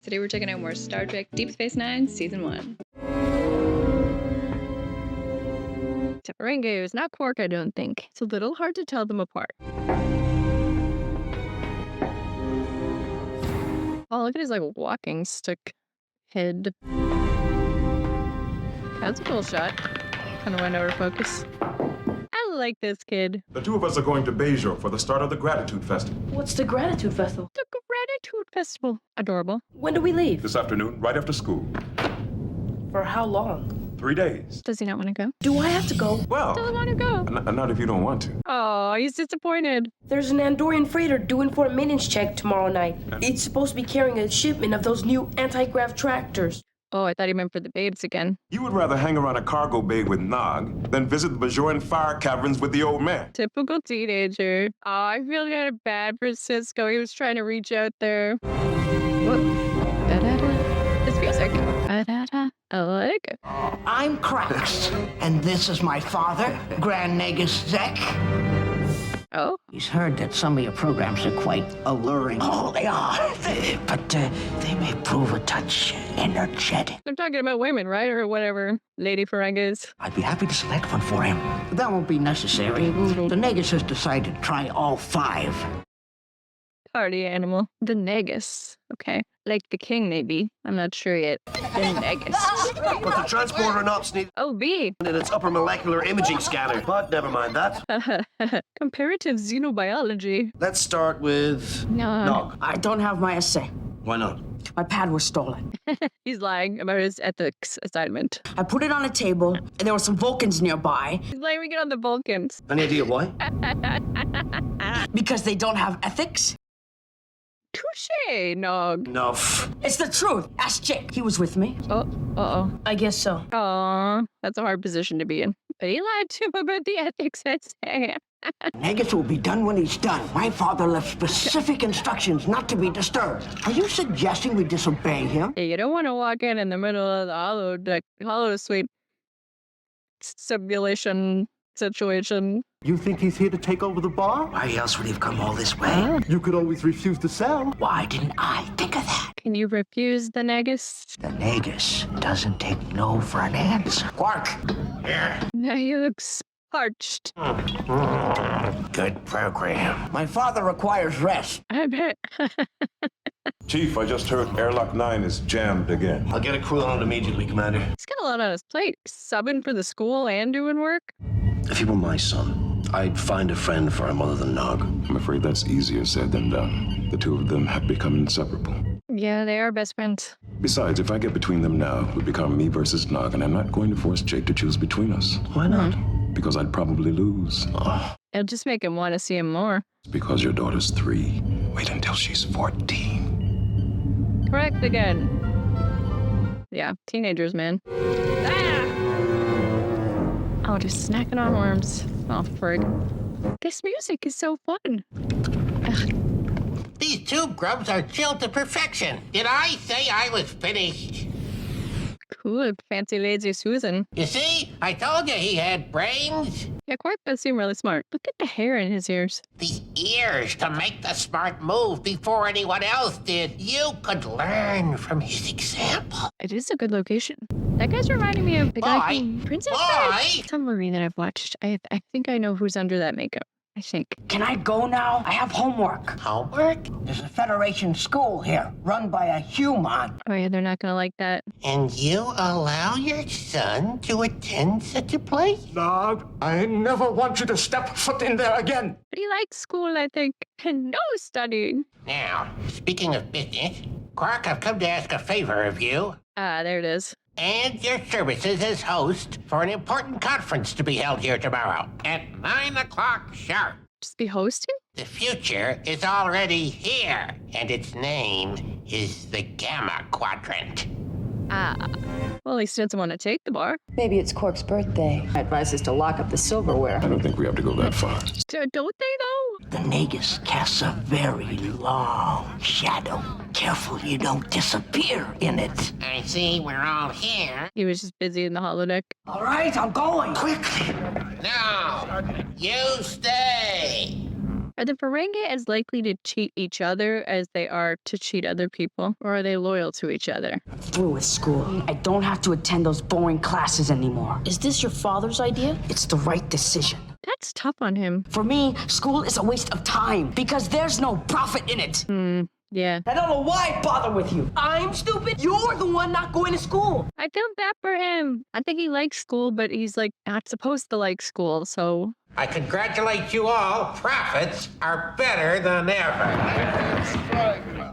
Today we're checking out more Star Trek Deep Space Nine Season 1. Ferengi is not Quark, I don't think. It's a little hard to tell them apart. Oh, look at his, like, walking stick head. That's a cool shot. Kind of went out of focus. I like this kid. The two of us are going to Beijo for the start of the Gratitude Festival. What's the Gratitude Festival? The Gratitude Festival. Adorable. When do we leave? This afternoon, right after school. For how long? 3 days. Does he not want to go? Do I have to go? Well, Doesn't want to go. not if you don't want to. Oh, he's disappointed. There's an Andorian freighter due for a maintenance check tomorrow night. It's supposed to be carrying a shipment of those new anti-grav tractors. Oh, I thought he meant for the babes again. You would rather hang around a cargo bay with Nog than visit the Bajoran fire caverns with the old man. Typical teenager. Oh, I feel kind of bad for Cisco. He was trying to reach out there. Whoa. Da-da-da. This music. Da-da-da. I like it. I'm Krax, and this is my father, Grand Nagus Zek. Oh? He's heard that some of your programs are quite alluring. Oh, they are. But they may prove a touch energetic. They're talking about women, right? Or whatever. Lady Ferengas. I'd be happy to select one for him. That won't be necessary. The Nagus has decided to try all 5. Party animal. The Nagus. Okay. Like the king, maybe. I'm not sure yet. The Nagus. But the transporter knots need Oh, B. in its upper molecular imaging scanner. But never mind that. Comparative xenobiology. Let's start with No. Nog. I don't have my essay. Why not? My pad was stolen. He's lying about his ethics assignment. I put it on a table, and there were some Vulcans nearby He's blaming it on the Vulcans. Any idea why? because they don't have ethics. Touche, Nog. Enough. It's the truth. Ask Jake. He was with me. Oh, uh-oh. I guess so. Aw, that's a hard position to be in. But he lied to him about the ethics essay. Nagus will be done when he's done. My father left specific instructions not to be disturbed. Are you suggesting we disobey him? Hey, you don't want to walk in the middle of the hollow suite simulation situation. You think he's here to take over the bar? Why else would he have come all this way? You could always refuse to sell. Why didn't I think of that? Can you refuse the Nagus? The Nagus doesn't take no for an answer. Quark! Now he looks parched. Good program. My father requires rest. I bet. Chief, I just heard Airlock 9 is jammed again. I'll get a crew on it immediately, Commander. He's got a lot on his plate. Subbing for the school and doing work. If he were my son, I'd find a friend for him other than Nog. I'm afraid that's easier said than done. The two of them have become inseparable. Yeah, they are best friends. Besides, if I get between them now, it would become me versus Nog, and I'm not going to force Jake to choose between us. Why not? Because I'd probably lose. It'll just make him want to see him more. It's because your daughter's 3. Wait until she's 14. Correct again. Yeah, teenagers, man. Ah! Oh, just snacking on worms. Oh, frig. This music is so fun. Ugh. These tube grubs are chilled to perfection. Did I say I was finished? Cool, fancy lazy Susan. You see, I told you he had brains. Yeah, Quark does seem really smart. Look at the hair in his ears. The ears to make the smart move before anyone else did. You could learn from his example. It is a good location. That guy's reminding me of the guy Boy. from Princess Boy. Bride. Some movie that I've watched. I think I know who's under that makeup. I think. Can I go now? I have homework. Homework? There's a Federation school here, run by a human. Oh yeah, they're not gonna like that. And you allow your son to attend such a place? Nog, I never want you to step foot in there again. But he likes school, I think, and no studying. Now, speaking of business, Quark, I've come to ask a favor of you. Ah, there it is. And your services as host for an important conference to be held here tomorrow at 9 o'clock sharp. Just be hosting? The future is already here, and its name is the Gamma Quadrant. Ah. Well, at least he doesn't want to take the bar. Maybe it's Quark's birthday. I advise us to lock up the silverware. I don't think we have to go that far. Don't they, though? The Nagus casts a very long shadow. Careful you don't disappear in it. I see we're all here. He was just busy in the holodeck. All right, I'm going. No, you stay. Are the Ferengi as likely to cheat each other as they are to cheat other people? Or are they loyal to each other? Through with school. I don't have to attend those boring classes anymore. Is this your father's idea? It's the right decision. That's tough on him. For me, school is a waste of time because there's no profit in it. Yeah. I don't know why I bother with you. I'm stupid. You're the one not going to school. I feel bad for him. I think he likes school, but he's like not supposed to like school, so. I congratulate you all. Profits are better than ever.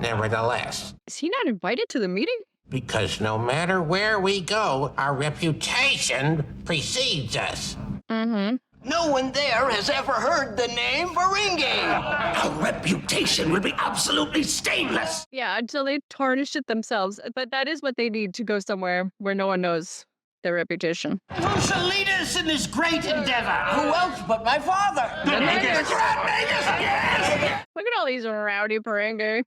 Nevertheless, Is he not invited to the meeting? because no matter where we go, our reputation precedes us. Mm-hmm. No one there has ever heard the name Ferengi. Our reputation will be absolutely stainless. Yeah, until they tarnish it themselves. But that is what they need to go somewhere where no one knows their reputation. Who shall lead us in this great endeavor? Who else but my father? The Nagus. Yes! Look at all these rowdy Ferengi.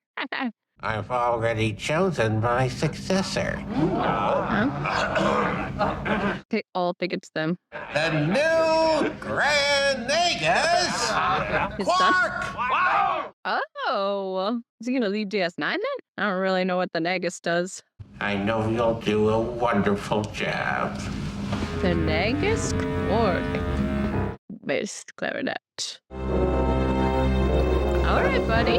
I've already chosen my successor. They all think it's them. The new Grand Nagus, His son? Quark! Oh, is he gonna leave DS9 then? I don't really know what the Nagus does. I know you'll do a wonderful job. The Nagus Quark. Bass clarinet. All right, buddy.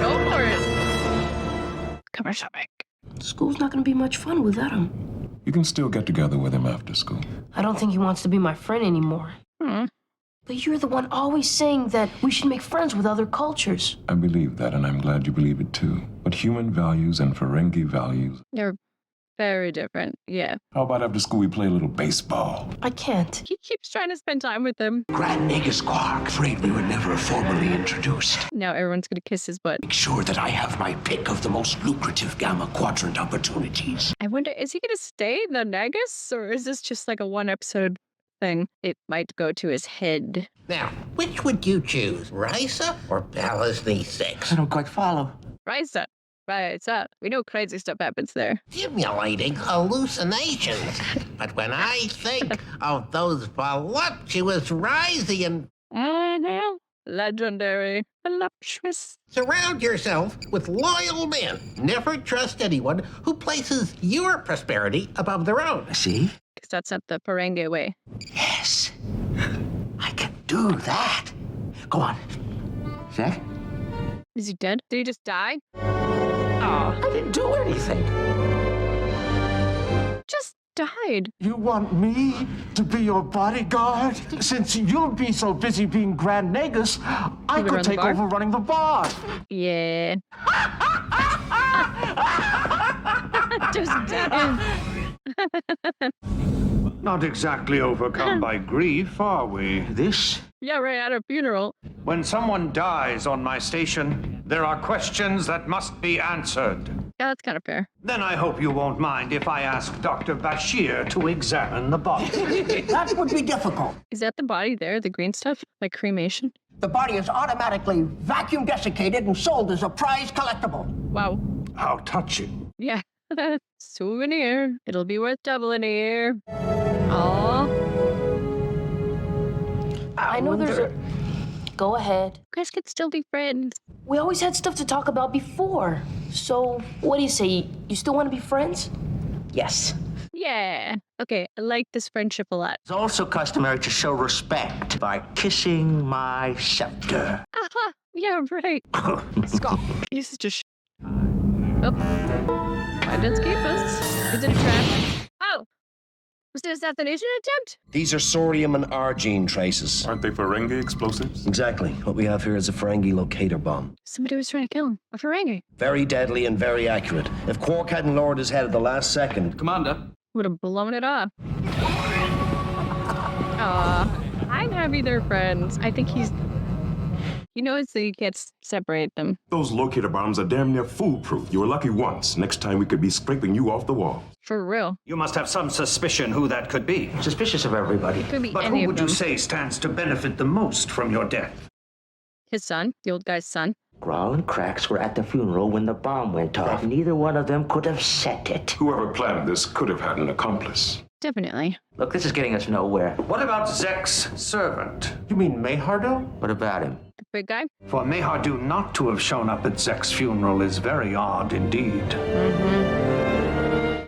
Go for it. Commercial break. School's not going to be much fun without him. You can still get together with him after school. I don't think he wants to be my friend anymore. But you're the one always saying that we should make friends with other cultures. I believe that, and I'm glad you believe it too. But human values and Ferengi values. They're very different, yeah. How about after school we play a little baseball? I can't. He keeps trying to spend time with them. Grand Nagus Quark, afraid we were never formally introduced. Now everyone's gonna kiss his butt. Make sure that I have my pick of the most lucrative Gamma Quadrant opportunities. I wonder, is he gonna stay the Nagus, or is this just like a one-episode thing? It might go to his head. Now, which would you choose, Risa or Ballasny 6? I don't quite follow. Risa. Risa. We know crazy stuff happens there. Stimulating hallucinations. But when I think of those voluptuous Risian, I know. Legendary. Voluptuous. surround yourself with loyal men. Never trust anyone who places your prosperity above their own. See? Because that's not the Ferengi way. Yes. I can do that. Go on. Zach? Is he dead? Did he just die? I didn't do anything. Just died. You want me to be your bodyguard? Since you'll be so busy being Grand Nagus, I You would run could the take bar? over running the bar. Yeah. Just died. Not exactly overcome by grief, are we? This? Yeah, right at a funeral. When someone dies on my station, there are questions that must be answered. Yeah, that's kind of fair. Then I hope you won't mind if I ask Dr. Bashir to examine the body. That would be difficult. Is that the body there, the green stuff? Like cremation? The body is automatically vacuum desiccated and sold as a prize collectible. Wow. How touching. Yeah. Souvenir. It'll be worth double in a year. Aww. I know there's a... Go ahead. You guys could still be friends. We always had stuff to talk about before. So, what do you say? You still want to be friends? Yes. Yeah. Okay, I like this friendship a lot. It's also customary to show respect by kissing my scepter. Aha! Yeah, right. Scott. This is just Oh. Why didn't keep us? Is it a trap? Oh! Was it an assassination attempt? These are sodium and argine traces. Aren't they Ferengi explosives? Exactly. What we have here is a Ferengi locator bomb. Somebody was trying to kill him. A Ferengi. Very deadly and very accurate. If Quark hadn't lowered his head at the last second... Commander. Would have blown it off. Aw. I'm happy they're friends. I think he's... You know, so you can't separate them. Those locator bombs are damn near foolproof. You were lucky once. Next time we could be scraping you off the wall. For real. You must have some suspicion who that could be. Suspicious of everybody. Could be But any who of would them. you say stands to benefit the most from your death? His son, the old guy's son. Growl and Cracks were at the funeral when the bomb went off. Neither one of them could have set it. Whoever planned this could have had an accomplice. Definitely. Look, this is getting us nowhere. What about Zek's servant? You mean Mayhardo? What about him? The big guy? For Mayhardu not to have shown up at Zek's funeral is very odd indeed.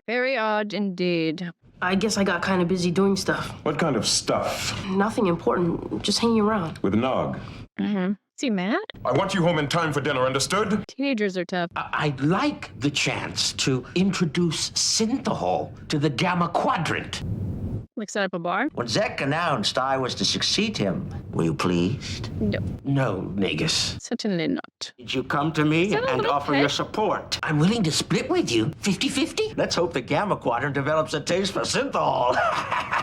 Very odd indeed. I guess I got kind of busy doing stuff. What kind of stuff? Nothing important, just hanging around. With Nog. Is he mad? I want you home in time for dinner, understood? Teenagers are tough. I'd like the chance to introduce Synthahol to the Gamma Quadrant. Like set up a bar? When Zek announced I was to succeed him, were you pleased? No. No, Nagus. Certainly not. Did you come to me Is that a and little offer pet? your support? I'm willing to split with you 50-50. Let's hope the Gamma Quadrant develops a taste for synthahol.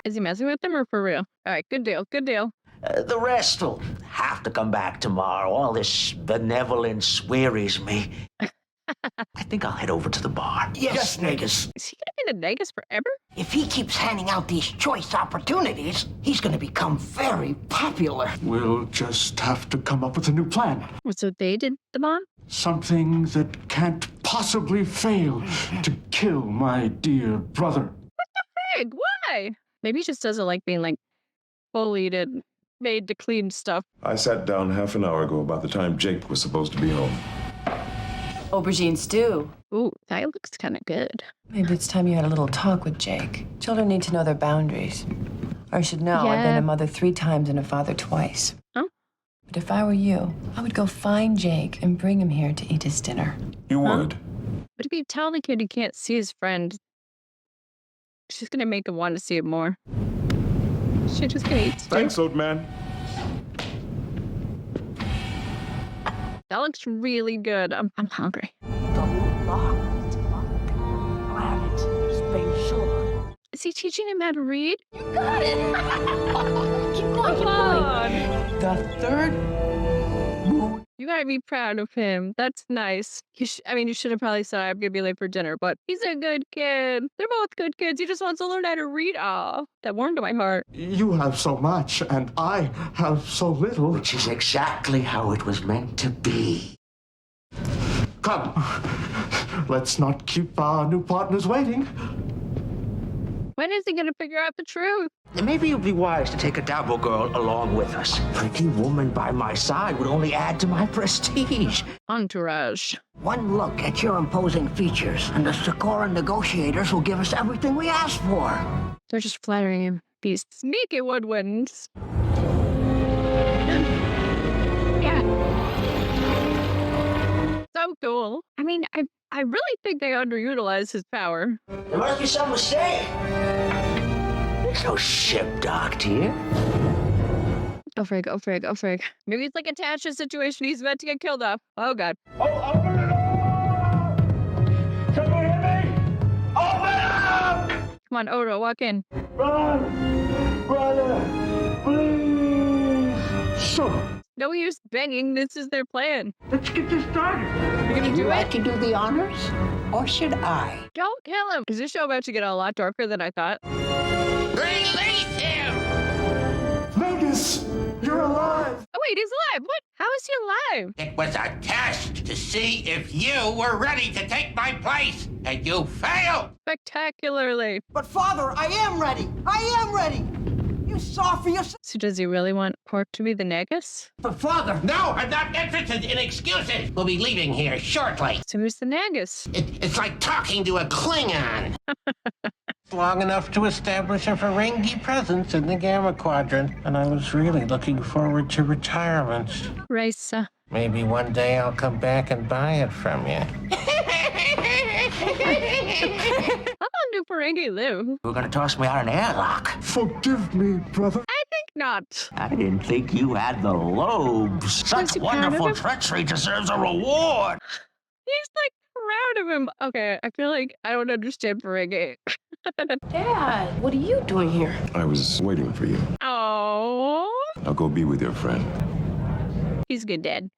Is he messing with them or for real? All right, good deal, good deal. The rest will have to come back tomorrow. All this benevolence wearies me. I think I'll head over to the bar. Yes, Nagus. Is he gonna be the Nagus forever? If he keeps handing out these choice opportunities, he's going to become very popular. We'll just have to come up with a new plan. So they did the bomb? Something that can't possibly fail to kill my dear brother. Frig, why? Maybe he just doesn't like being like bullied and made to clean stuff. I sat down half an hour ago about the time Jake was supposed to be home. Aubergine stew. Ooh, that looks kind of good. Maybe it's time you had a little talk with Jake. Children need to know their boundaries. I should know I've been a mother 3 times and a father twice. Oh? But if I were you, I would go find Jake and bring him here to eat his dinner. You would? But if you tell the kid he can't see his friend, it's just gonna make him want to see it more. Shit, just gonna eat steak. Thanks, old man. That looks really good. I'm hungry. Is he teaching him how to read? You got it. Keep going, keep going. The third moon. You gotta be proud of him. That's nice. You should have probably said I'm gonna be late for dinner, but he's a good kid. They're both good kids. He just wants to learn how to read. Aw, that warmed my heart. You have so much, and I have so little. Which is exactly how it was meant to be. Come, let's not keep our new partners waiting. When is he gonna figure out the truth? Maybe it would be wise to take a Dabo girl along with us. A pretty woman by my side would only add to my prestige. Entourage. One look at your imposing features, and the Sokoran negotiators will give us everything we ask for. They're just flattering him. These sneaky woodwinds. Yeah. So cool. I mean, I really think they underutilize his power. There must be some mistake. There's no ship docked here. Oh frig, oh frig, oh frig. Maybe it's like a Tasha situation he's meant to get killed off. Oh god. Oh, open it up! Can you hear me? Open it up! Come on, Odo, walk in. Run, brother, please. So, No use begging, this is their plan. Let's get this started. You're gonna Would do you it? like to do the honors? Or should I? Don't kill him. Is this show about to get a lot darker than I thought? Release him! Nagus, you're alive! Oh wait, he's alive. What? How is he alive? It was a test to see if you were ready to take my place, and you failed! Spectacularly. But Father, I am ready. I am ready. You saw for yourself. So does he really want Pork to be the Nagus? But Father, No, I'm not interested in excuses! We'll be leaving here shortly. So who's the Nagus? It's like talking to a Klingon. Long enough to establish a Ferengi presence in the Gamma Quadrant, and I was really looking forward to retirement. Raisa. Maybe one day I'll come back and buy it from you. How long do Ferengi live? You're gonna toss me out an airlock. Forgive me, brother. I think not. I didn't think you had the lobes. Such he proud of wonderful him? treachery deserves a reward. He's like proud of him. Okay, I feel like I don't understand Ferengi. Dad, what are you doing here? I was waiting for you. Oh, Now go be with your friend. he's a good dad.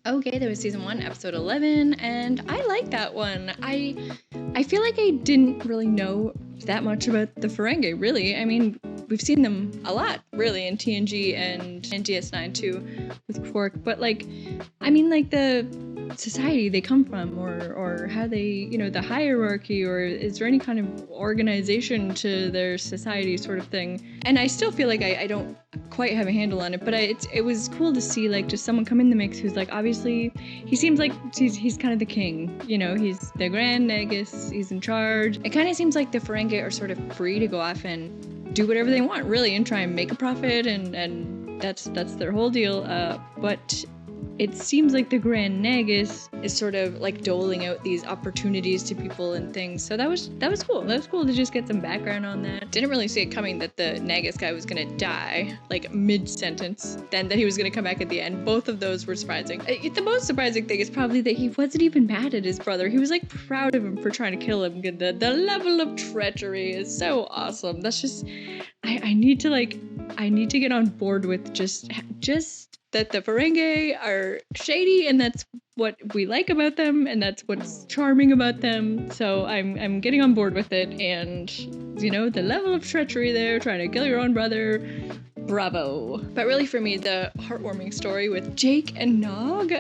Okay, that was season 1, episode 11, and I like that one. I feel like I didn't really know that much about the Ferengi, really. I mean, we've seen them a lot, really, in TNG and in DS9 too, with Quark. But like, I mean, like the society they come from, or how they, you know, the hierarchy, or is there any kind of organization to their society sort of thing. And I still feel like I don't quite have a handle on it, but it was cool to see like just someone come in the mix who's like, obviously he seems like he's kind of the king, you know, he's the Grand Nagus, he's in charge. It kind of seems like the Ferengi are sort of free to go off and do whatever they want really and try and make a profit, and that's their whole deal, but it seems like the Grand Nagus is sort of like doling out these opportunities to people and things. So that was cool. That was cool to just get some background on that. Didn't really see it coming that the Nagus guy was gonna die like mid-sentence, then that he was gonna come back at the end. Both of those were surprising. The most surprising thing is probably that he wasn't even mad at his brother. He was like proud of him for trying to kill him. The level of treachery is so awesome. That's just I need to get on board with just that the Ferengi are shady, and that's what we like about them, and that's what's charming about them. So I'm getting on board with it, and you know, the level of treachery there, trying to kill your own brother, bravo. But really for me, the heartwarming story with Jake and Nog,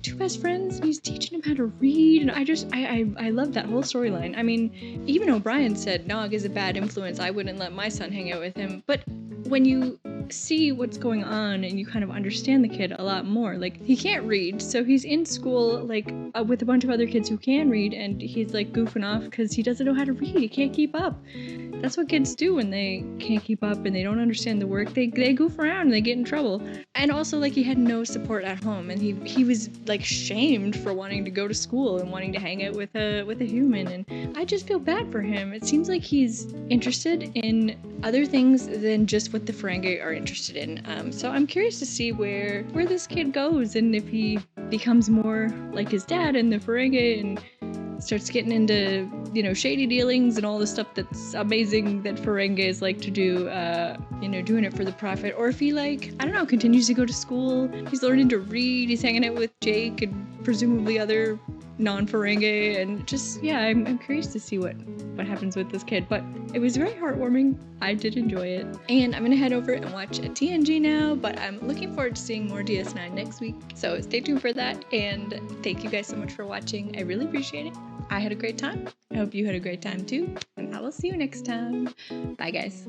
two best friends, and he's teaching him how to read, and I love that whole storyline. I mean, even O'Brien said Nog is a bad influence, I wouldn't let my son hang out with him, but when you see what's going on and you kind of understand the kid a lot more, like he can't read, so he's in school like with a bunch of other kids who can read, and he's like goofing off because he doesn't know how to read, he can't keep up. That's what kids do when they can't keep up and they don't understand the work. They goof around and they get in trouble. And also, like, he had no support at home, and he was like shamed for wanting to go to school and wanting to hang out with a human, and I just feel bad for him. It seems like he's interested in other things than just what the Ferengi are interested in. So I'm curious to see where this kid goes, and if he becomes more like his dad and the Ferengi and starts getting into, you know, shady dealings and all the stuff that's amazing that Ferengis like to do, you know, doing it for the profit. Or if he, like, I don't know, continues to go to school, he's learning to read, he's hanging out with Jake and presumably other non-Ferengi, and just, yeah, I'm curious to see what happens with this kid. But it was very heartwarming. I did enjoy it. And I'm gonna head over and watch a TNG now, but I'm looking forward to seeing more DS9 next week. So stay tuned for that, and thank you guys so much for watching. I really appreciate it. I had a great time. I hope you had a great time too, and I will see you next time. Bye guys.